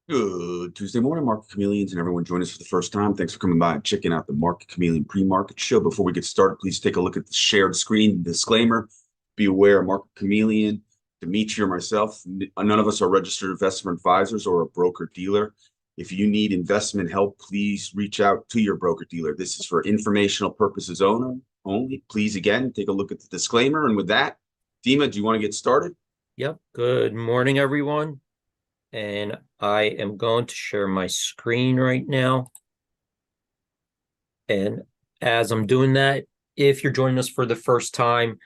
Good Tuesday morning, Market Chameleons, and everyone join us for the first time. Thanks for coming by and checking out the Market Chameleon pre-market show. Before we get started, please take a look at the shared screen disclaimer. Be aware, Market Chameleon, Dimitri, or myself, none of us are registered investment advisors or a broker dealer. If you need investment help, please reach out to your broker dealer. This is for informational purposes only. Please, again, take a look at the disclaimer. And with that, Dima, do you want to get started? Yep. Good morning, everyone. And I am going to share my screen right now. And as I'm doing that, if you're joining us for the first time,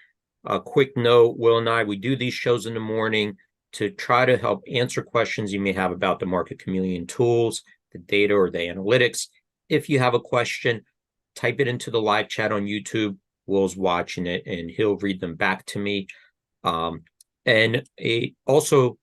a quick note, Will and I, we do these shows in the morning to try to help answer questions you may have about the Market Chameleon tools, the data, or the analytics. If you have a question, type it into the live chat on YouTube. Will's watching it, and he'll read them back to me. And also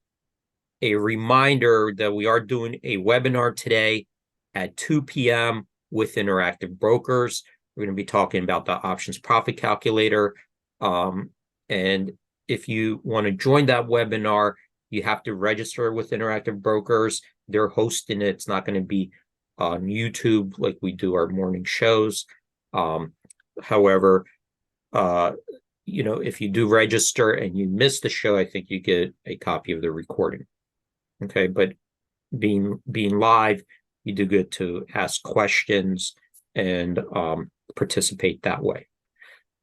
a reminder that we are doing a webinar today at 2 p.m. with Interactive Brokers. We're going to be talking about the options profit calculator. And if you want to join that webinar, you have to register with Interactive Brokers. They're hosting it. It's not going to be on YouTube like we do our morning shows. However, if you do register and you miss the show, I think you get a copy of the recording. Okay, but being live, you do good to ask questions and participate that way.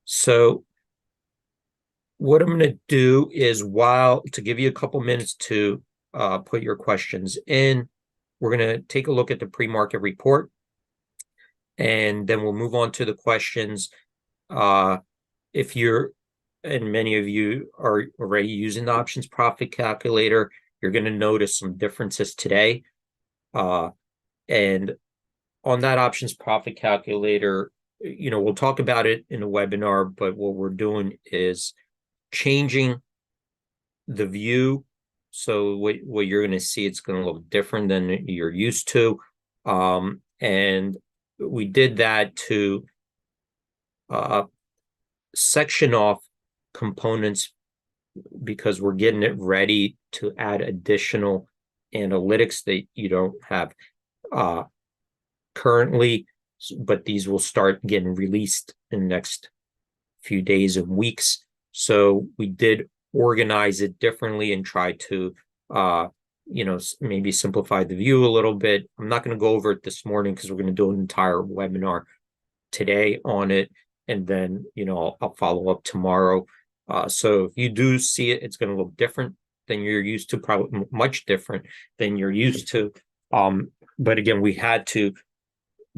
So what I'm going to do is, to give you a couple minutes to put your questions in, we're going to take a look at the pre-market report, and then we'll move on to the questions. If you're, and many of you are already using the options profit calculator, you're going to notice some differences today. And on that options profit calculator, we'll talk about it in a webinar, but what we're doing is changing the view. So what you're going to see, it's going to look different than you're used to. And we did that to section off components because we're getting it ready to add additional analytics that you don't have currently, but these will start getting released in the next few days and weeks. So we did organize it differently and try to maybe simplify the view a little bit. I'm not going to go over it this morning because we're going to do an entire webinar today on it, and then I'll follow up tomorrow. So if you do see it, it's going to look different than you're used to, probably much different than you're used to. But again, we had to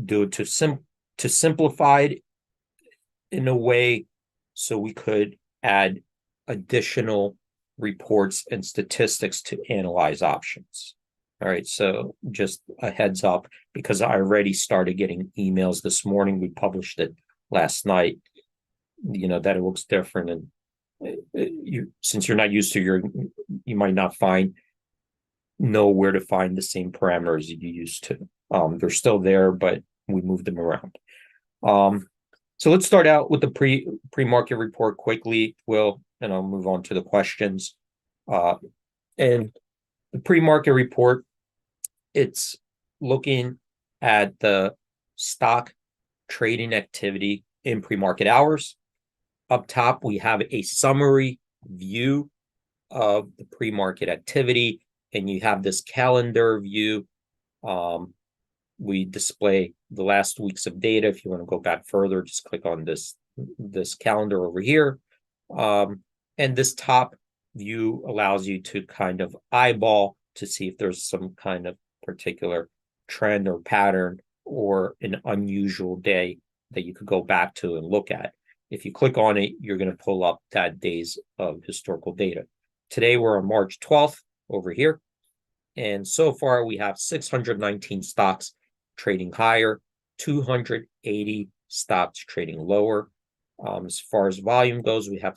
do it to simplify it in a way so we could add additional reports and statistics to analyze options. All right, so just a heads up, because I already started getting emails this morning. We published it last night, that it looks different, and since you're not used to, you might not know where to find the same parameters you used to. They're still there, but we moved them around. So let's start out with the pre-market report quickly, Will, and I'll move on to the questions. And the pre-market report, it's looking at the stock trading activity in pre-market hours. Up top, we have a summary view of the pre-market activity, and you have this calendar view. We display the last weeks of data. If you want to go back further, just click on this calendar over here. And this top view allows you to kind of eyeball to see if there's some kind of particular trend or pattern or an unusual day that you could go back to and look at. If you click on it, you're going to pull up that days of historical data. Today, we're on March 12th over here. And so far, we have 619 stocks trading higher, 280 stocks trading lower. As far as volume goes, we have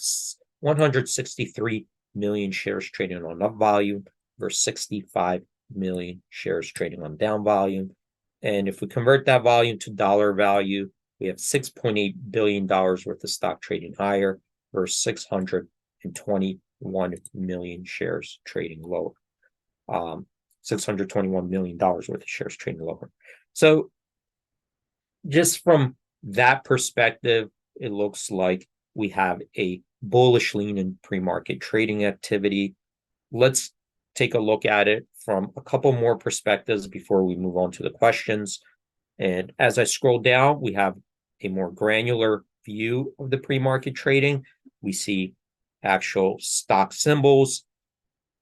163 million shares trading on up volume versus 65 million shares trading on down volume. And if we convert that volume to dollar value, we have $6.8 billion worth of stock trading higher versus 621 million shares trading lower. $621 million worth of shares trading lower. So just from that perspective, it looks like we have a bullish lean in pre-market trading activity. Let's take a look at it from a couple more perspectives before we move on to the questions. And as I scroll down, we have a more granular view of the pre-market trading. We see actual stock symbols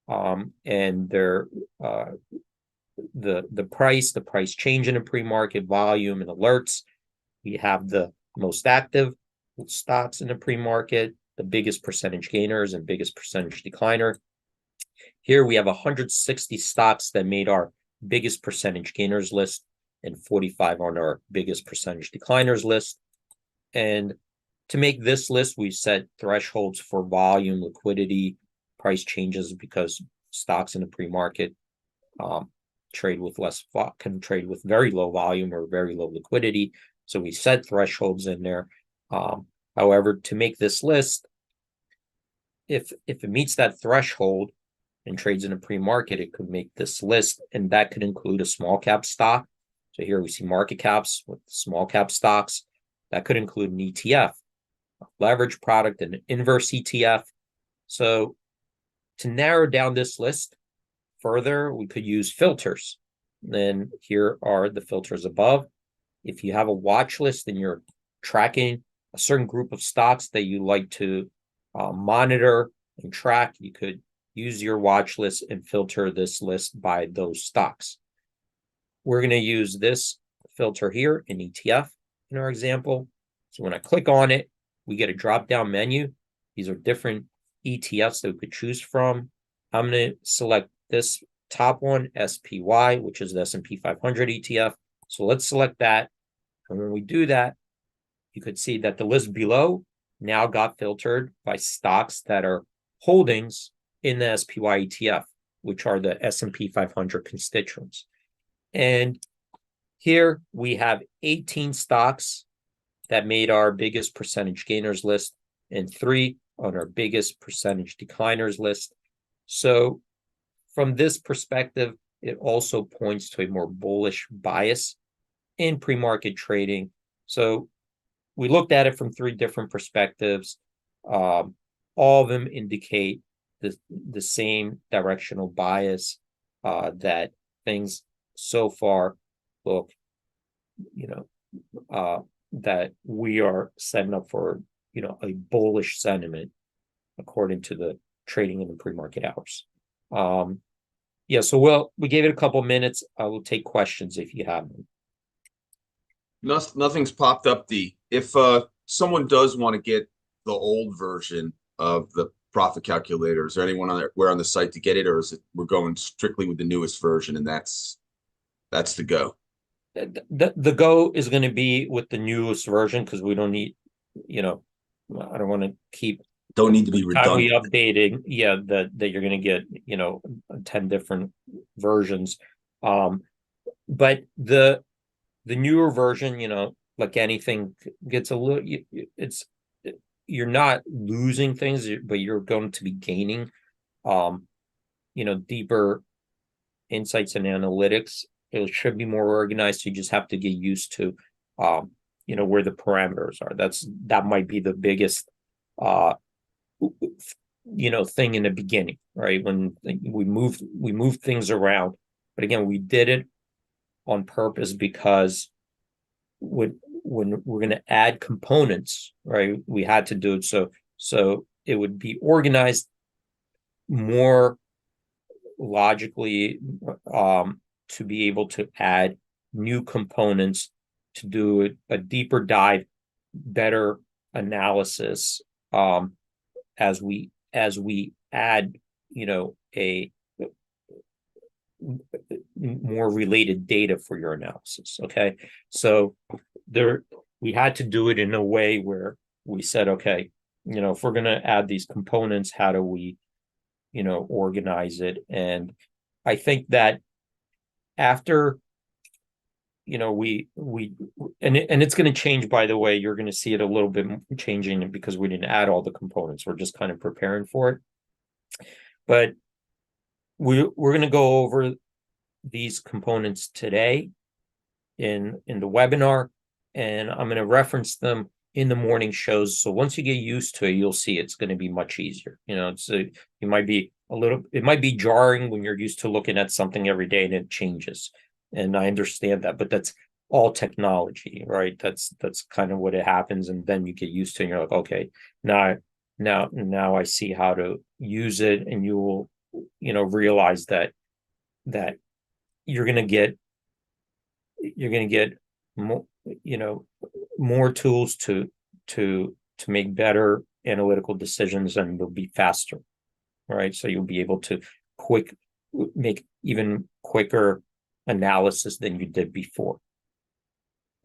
and their the price change in a pre-market, volume, and alerts. We have the most active stocks in the pre-market, the biggest percentage gainers and biggest percentage decliner. Here we have 160 stocks that made our biggest percentage gainers list and 45 on our biggest percentage decliners list. And to make this list, we set thresholds for volume, liquidity, price changes, because stocks in the pre-market trade with can trade with very low volume or very low liquidity. So we set thresholds in there. However, to make this list, if it meets that threshold and trades in a pre-market, it could make this list, and that could include a small cap stock. So here we see market caps with small cap stocks. That could include an ETF, a leverage product, and an inverse ETF. So to narrow down this list further, we could use filters. Then here are the filters above. If you have a watch list and you're tracking a certain group of stocks that you like to monitor and track, you could use your watch list and filter this list by those stocks. We're going to use this filter here in ETF in our example. So when I click on it, we get a drop-down menu. These are different ETFs that we could choose from. I'm going to select this top one, SPY, which is the S&P 500 ETF. So let's select that. And when we do that, you could see that the list below now got filtered by stocks that are holdings in the SPY ETF, which are the S&P 500 constituents. And here we have 18 stocks that made our biggest percentage gainers list and 3 on our biggest percentage decliners list. So from this perspective, it also points to a more bullish bias in pre-market trading. So we looked at it from 3 different perspectives. All of them indicate the same directional bias, that things so far look, that we are setting up for, a bullish sentiment according to the trading in the pre-market hours. Yeah, so we gave it a couple minutes. I will take questions if you have them. Nothing's popped up. If someone does want to get the old version of the profit calculator, is there anyone on the site to get it, or is it we're going strictly with the newest version and that's the go? The go is going to be with the newest version, because we don't need, I don't want to keep. Don't need to be redundant. Updating, yeah, that you're going to get, 10 different versions. But the newer version, like anything, gets a little, you're not losing things, but you're going to be gaining, deeper insights and analytics. It should be more organized. So you just have to get used to, where the parameters are. That might be the biggest, thing in the beginning, right? When we moved things around, but again, we did it on purpose, because when we're going to add components, right, we had to do it so it would be organized more logically, to be able to add new components, to do a deeper dive, better analysis, as we add, a more related data for your analysis. Okay, so we had to do it in a way where we said, okay, if we're going to add these components, how do we, organize it? And I think that after, we and it's going to change, by the way, you're going to see it a little bit changing, because we didn't add all the components. We're just kind of preparing for it. But we're going to go over these components today in the webinar, and I'm going to reference them in the morning shows. So once you get used to it, you'll see it's going to be much easier. You might be it might be jarring when you're used to looking at something every day and it changes. And I understand that, but that's all technology, right? That's kind of what it happens. And then you get used to it and you're like, okay, now I see how to use it. And you will, realize that you're going to get more, more tools to make better analytical decisions, and they'll be faster, right? So you'll be able to make even quicker analysis than you did before.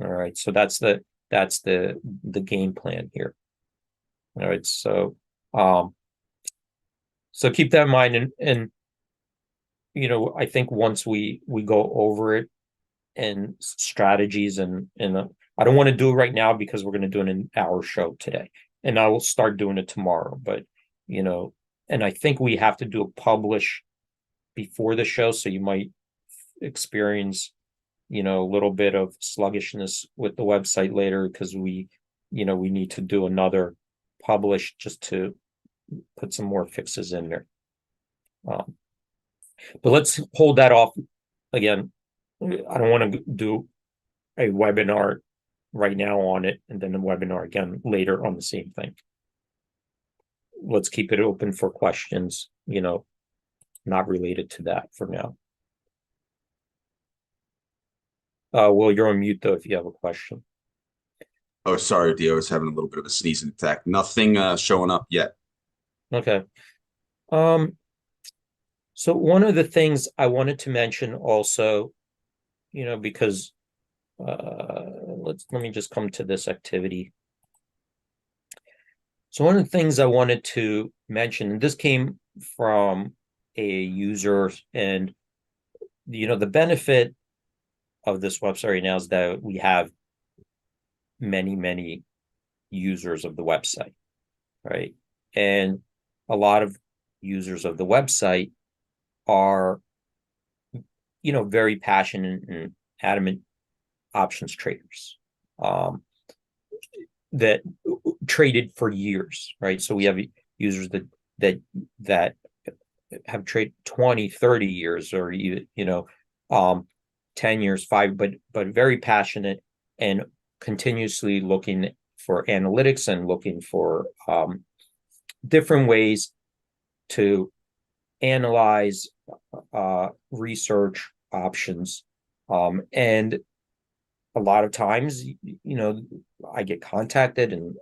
All right, so that's the game plan here. All right, so keep that in mind, and I think once we go over it and strategies, and I don't want to do it right now because we're going to do an hour show today, and I will start doing it tomorrow. But and I think we have to do a publish before the show, so you might experience a little bit of sluggishness with the website later, because we need to do another publish just to put some more fixes in there. But let's hold that off. Again, I don't want to do a webinar right now on it and then a webinar again later on the same thing. Let's keep it open for questions, not related to that for now. Will, you're on mute though if you have a question. Oh, sorry, Dio. I was having a little bit of a sneezing attack. Nothing showing up yet. Okay. So one of the things I wanted to mention also, because let me just come to this activity. So one of the things I wanted to mention, and this came from a user, and the benefit of this website right now is that we have many users of the website, right? And a lot of users of the website are very passionate and adamant options traders that traded for years, right? So we have users that have traded 20, 30 years, or 10 years, 5, but very passionate and continuously looking for analytics and looking for different ways to analyze, research options. And a lot of times, I get contacted and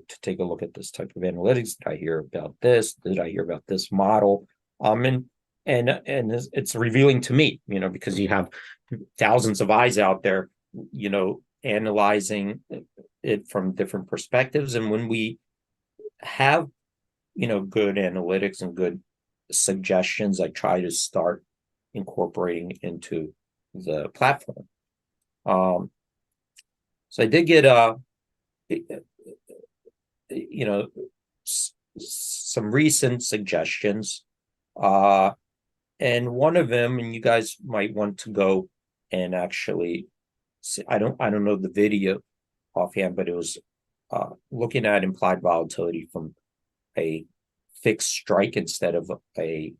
to take a look at this type of analytics. Did I hear about this? Did I hear about this model? And it's revealing to me, because you have thousands of eyes out there, analyzing it from different perspectives. And when we have, good analytics and good suggestions, I try to start incorporating into the platform. So I did get some recent suggestions, and one of them, and you guys might want to go and actually see, I don't know the video offhand, but it was looking at implied volatility from a fixed strike instead of a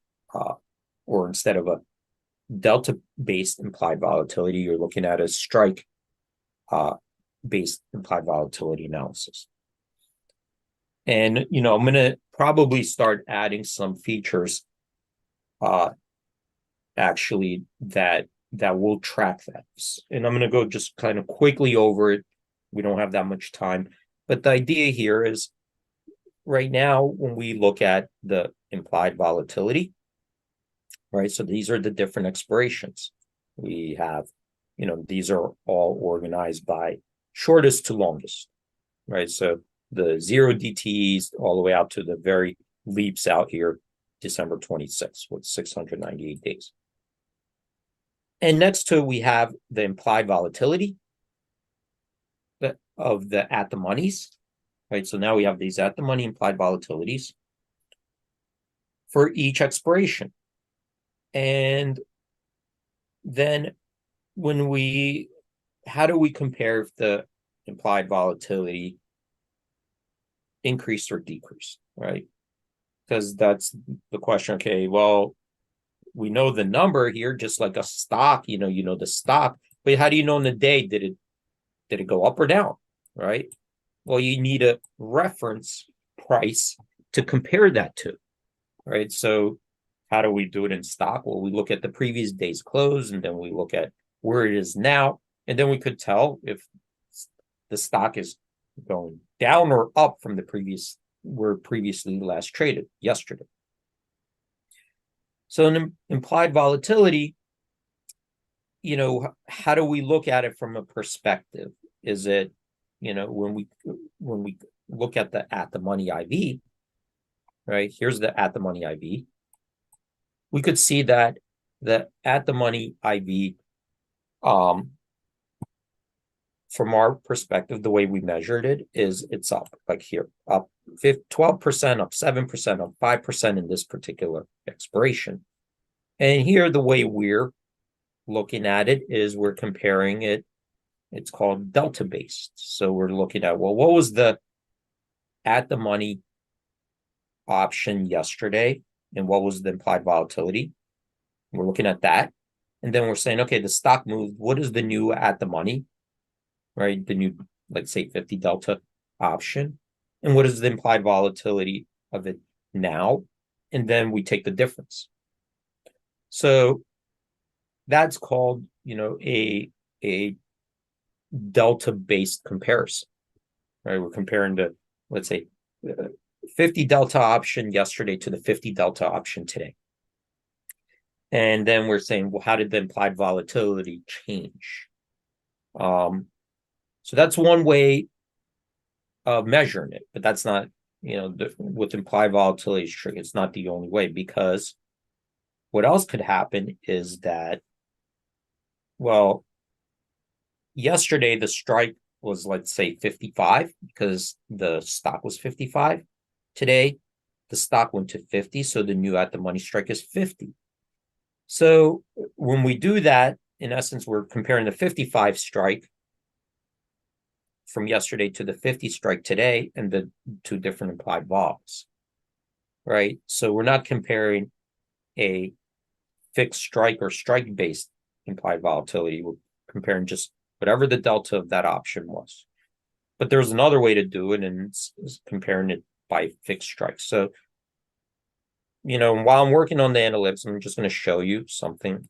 delta based implied volatility. You're looking at a strike based implied volatility analysis. And I'm going to probably start adding some features actually that will track that. And I'm going to go just kind of quickly over it. We don't have that much time, but the idea here is, right now when we look at the implied volatility, right, so these are the different expirations we have. These are all organized by shortest to longest, right? So the 0 DTEs all the way out to the very leaps out here, December 26th with 698 days. And next to we have the implied volatility of the at the monies, right? So now we have these at the money implied volatilities for each expiration. And then how do we compare if the implied volatility increased or decreased, right? Because that's the question. Okay, well, we know the number here, just like a stock, the stock, but how do you know in the day, did it go up or down, right? Well, you need a reference price to compare that to, right? So how do we do it in stock? Well, we look at the previous day's close, and then we look at where it is now, and then we could tell if the stock is going down or up from where previously last traded yesterday. So an implied volatility, how do we look at it from a perspective? Is it, when we look at the money IV, right? Here's the at the money IV. We could see that the at the money IV, from our perspective, the way we measured it is it's up, like here, up 12%, up 7%, up 5% in this particular expiration. And here, the way we're looking at it is we're comparing it. It's called delta based. So we're looking at, well, what was the at the money option yesterday, and what was the implied volatility? We're looking at that. And then we're saying, okay, the stock moved. What is the new at the money, right? The new, let's say, 50 delta option. And what is the implied volatility of it now? And then we take the difference. So that's called, a delta-based comparison, right? We're comparing the, let's say, 50 delta option yesterday to the 50 delta option today. And then we're saying, well, how did the implied volatility change? So that's one way of measuring it, but that's not, with implied volatility string, it's not the only way, because what else could happen is that, well, yesterday the strike was, let's say, 55 because the stock was 55. Today, the stock went to 50, so the new at the money strike is 50. So when we do that, in essence, we're comparing the 55 strike from yesterday to the 50 strike today, and the two different implied vols, right? So we're not comparing a fixed strike or strike-based implied volatility. We're comparing just whatever the delta of that option was. But there's another way to do it, and it's comparing it by fixed strikes. So, while I'm working on the analytics, I'm just going to show you something.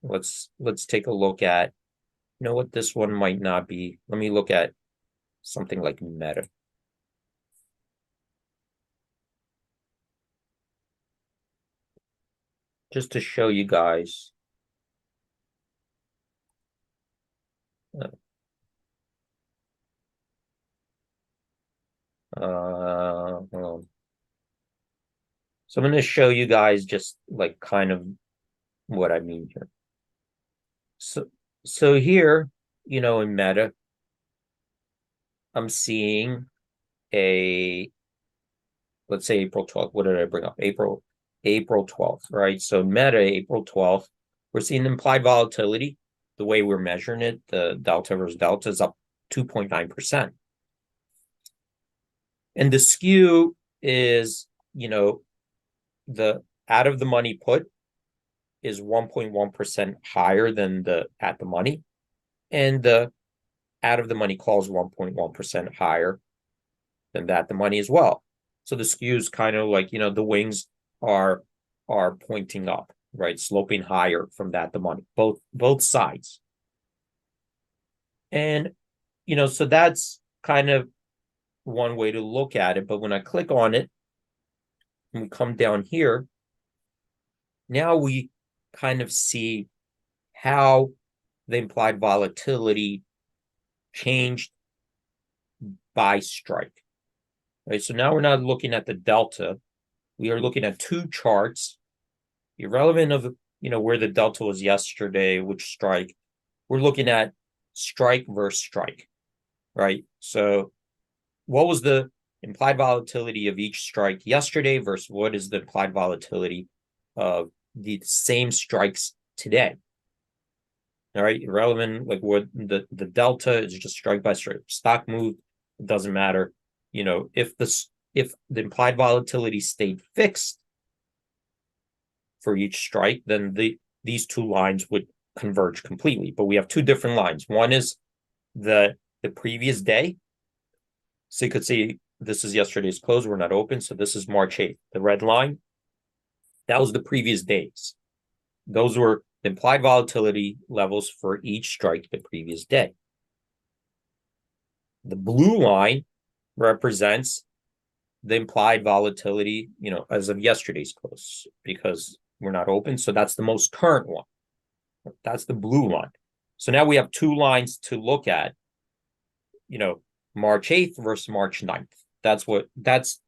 Let's take a look at, what this one might not be. Let me look at something like Meta. Just to show you guys. Hold on. So I'm going to show you guys just like kind of what I mean here. So here, in Meta, I'm seeing let's say April 12th. What did I bring up? April 12th, right? So Meta, April 12th, we're seeing implied volatility. The way we're measuring it, the delta versus delta is up 2.9%. And the skew is, the out of the money put is 1.1% higher than the at the money, and the out of the money call is 1.1% higher than that the money as well. So the skew is kind of like, the wings are pointing up, right? Sloping higher from that the money, both sides. And, so that's kind of one way to look at it. But when I click on it and we come down here, now we kind of see how the implied volatility changed by strike, right? So now we're not looking at the delta. We are looking at two charts, irrelevant of, where the delta was yesterday, which strike. We're looking at strike versus strike, right? So what was the implied volatility of each strike yesterday versus what is the implied volatility of the same strikes today? All right, irrelevant. Like what the delta is just strike by strike. Stock moved, it doesn't matter. If the implied volatility stayed fixed for each strike, then these two lines would converge completely. But we have two different lines. One is the previous day. So you could see this is yesterday's close. We're not open. So this is March 8th. The red line, that was the previous days. Those were the implied volatility levels for each strike the previous day. The blue line represents the implied volatility, as of yesterday's close, because we're not open. So that's the most current one. That's the blue line. So now we have two lines to look at, March 8th versus March 9th.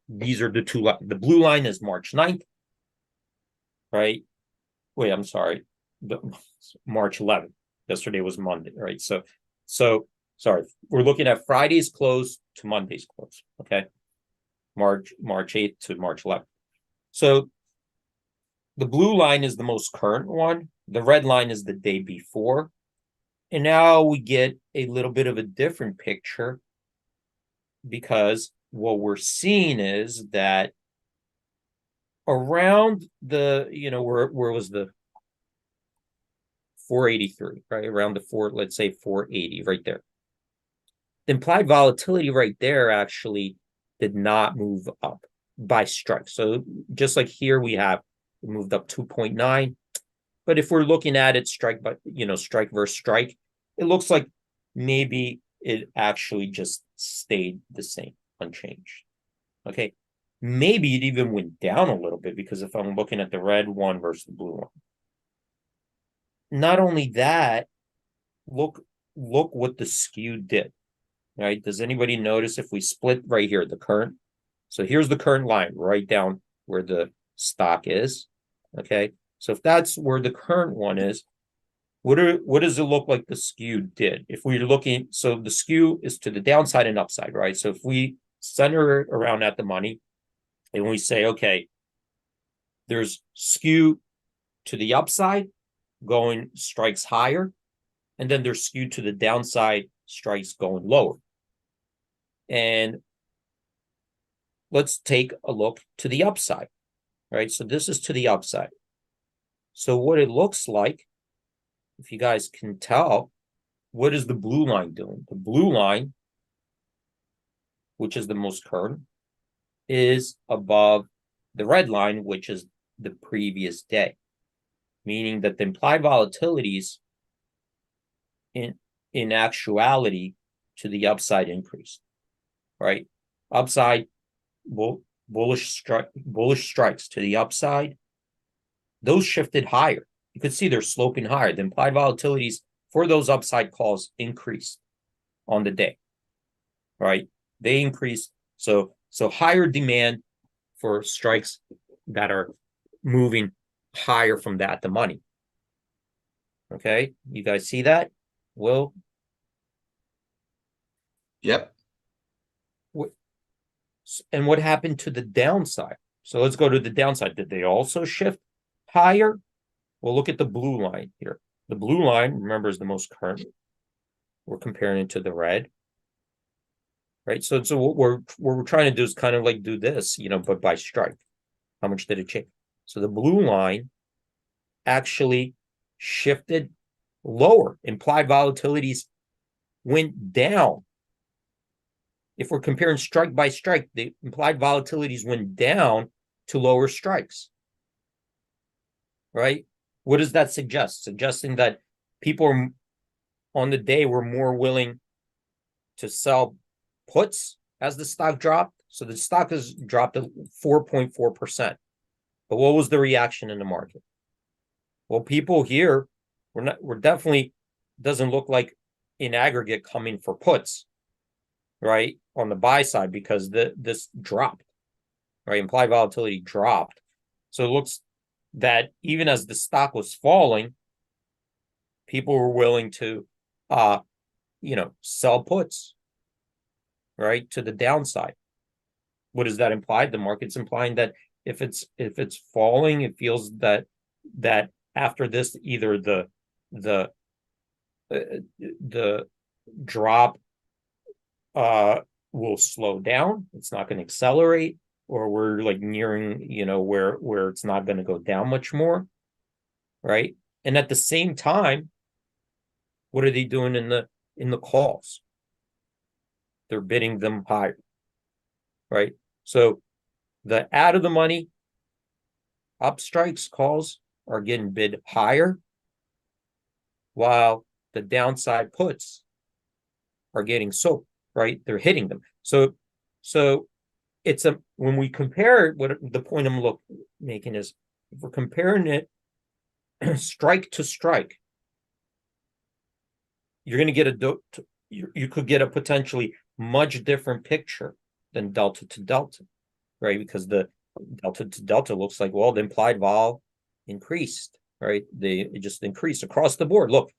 These are the two lines. The blue line is March 9th, right? Wait, I'm sorry. March 11th. Yesterday was Monday, right? So sorry. We're looking at Friday's close to Monday's close, okay? March 8th to March 11th. So the blue line is the most current one. The red line is the day before. And now we get a little bit of a different picture, because what we're seeing is that around the, where was the 483, right? Around let's say 480 right there. The implied volatility right there actually did not move up by strike. So just like here we moved up 2.9. But if we're looking at it strike versus strike, it looks like maybe it actually just stayed the same, unchanged. Okay. Maybe it even went down a little bit, because if I'm looking at the red one versus the blue one. Not only that, look what the skew did. Right? Does anybody notice if we split right here, the current? So here's the current line right down where the stock is. Okay. So if that's where the current one is, what does it look like the skew did? If we're looking, so the skew is to the downside and upside, right? So if we center it around at the money and we say, okay, there's skew to the upside, going strikes higher, and then there's skew to the downside, strikes going lower. And let's take a look to the upside, right? So this is to the upside. So what it looks like, if you guys can tell, what is the blue line doing? The blue line, which is the most current, is above the red line, which is the previous day, meaning that the implied volatilities in actuality to the upside increased, right? Upside, bullish strikes to the upside, those shifted higher. You could see they're sloping higher. The implied volatilities for those upside calls increased on the day, right? They increased. So higher demand for strikes that are moving higher from that, the money. Okay, you guys see that? Will? Yep. And what happened to the downside? So let's go to the downside. Did they also shift higher? Well, look at the blue line here. The blue line, remember, is the most current. We're comparing it to the red, right? So what we're trying to do is kind of like do this, but by strike. How much did it change? So the blue line actually shifted lower. Implied volatilities went down. If we're comparing strike by strike, the implied volatilities went down to lower strikes, right? What does that suggest? Suggesting that people on the day were more willing to sell puts as the stock dropped. So the stock has dropped 4.4%. But what was the reaction in the market? Well, people here, we're definitely, doesn't look like in aggregate coming for puts, right? On the buy side, because this dropped, right? Implied volatility dropped. So it looks that even as the stock was falling, people were willing to, sell puts, right, to the downside. What does that imply? The market's implying that if it's falling, it feels that after this, either the the drop will slow down. It's not going to accelerate, or we're like nearing, where it's not going to go down much more, right? And at the same time, what are they doing in the calls? They're bidding them higher, right? So the out of the money up strikes calls are getting bid higher, while the downside puts are getting sold, right? They're hitting them. So it's when we compare it, what the point I'm making is, if we're comparing it strike to strike, you're going to get you could get a potentially much different picture than delta to delta, right? Because the delta to delta looks like, well, the implied vol increased, right? It just increased across the board. Look,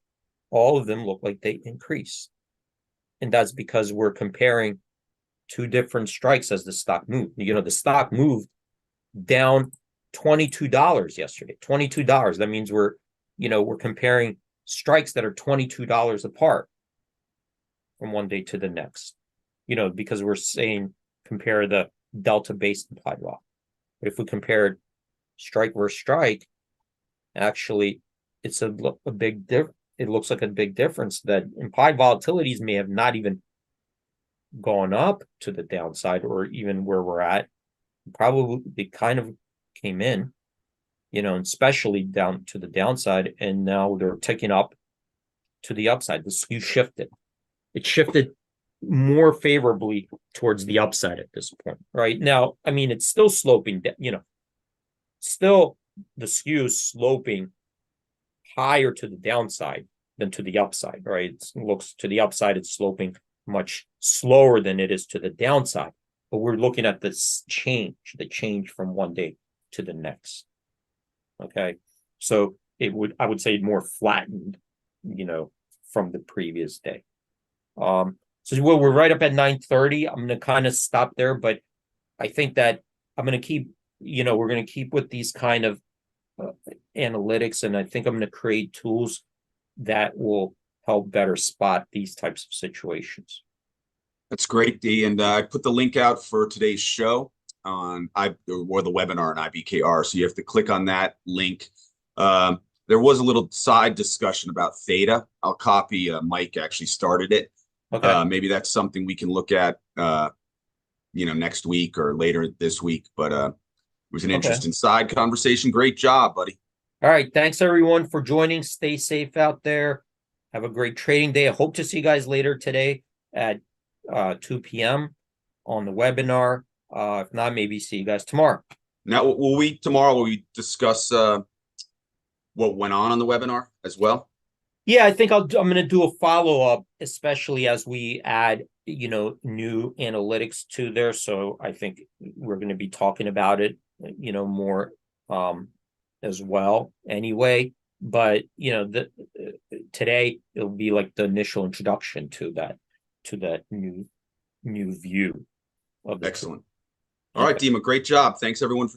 all of them look like they increased. And that's because we're comparing two different strikes as the stock moved. The stock moved down $22 yesterday. $22. That means we're comparing strikes that are $22 apart from one day to the next. Because we're saying compare the delta based implied vol. But if we compare strike versus strike, actually it's a big difference. It looks like a big difference that implied volatilities may have not even gone up to the downside, or even where we're at. Probably they kind of came in, and especially down to the downside, and now they're ticking up to the upside. The skew shifted. It shifted more favorably towards the upside at this point, right? Now, I mean, it's still sloping, still the skew is sloping higher to the downside than to the upside, right? It looks to the upside, it's sloping much slower than it is to the downside. But we're looking at this the change from one day to the next. Okay. So I would say more flattened, from the previous day. So we're right up at 9:30. I'm going to kind of stop there, but I think that I'm going to keep, we're going to keep with these kind of analytics, and I think I'm going to create tools that will help better spot these types of situations. That's great, D. And I put the link out for today's show or the webinar on IBKR. So you have to click on that link. There was a little side discussion about theta. I'll copy. Mike actually started it. Okay. Maybe that's something we can look at, next week or later this week. But it was an interesting side conversation. Great job, buddy. All right. Thanks, everyone, for joining. Stay safe out there. Have a great trading day. I hope to see you guys later today at 2 p.m. on the webinar. If not, maybe see you guys tomorrow. Now, will we discuss what went on the webinar as well? Yeah, I think I'm going to do a follow-up, especially as we add, new analytics to there. So I think we're going to be talking about it, more as well anyway. But, today it'll be like the initial introduction to that new view of the. Excellent. All right, Dima, great job. Thanks everyone for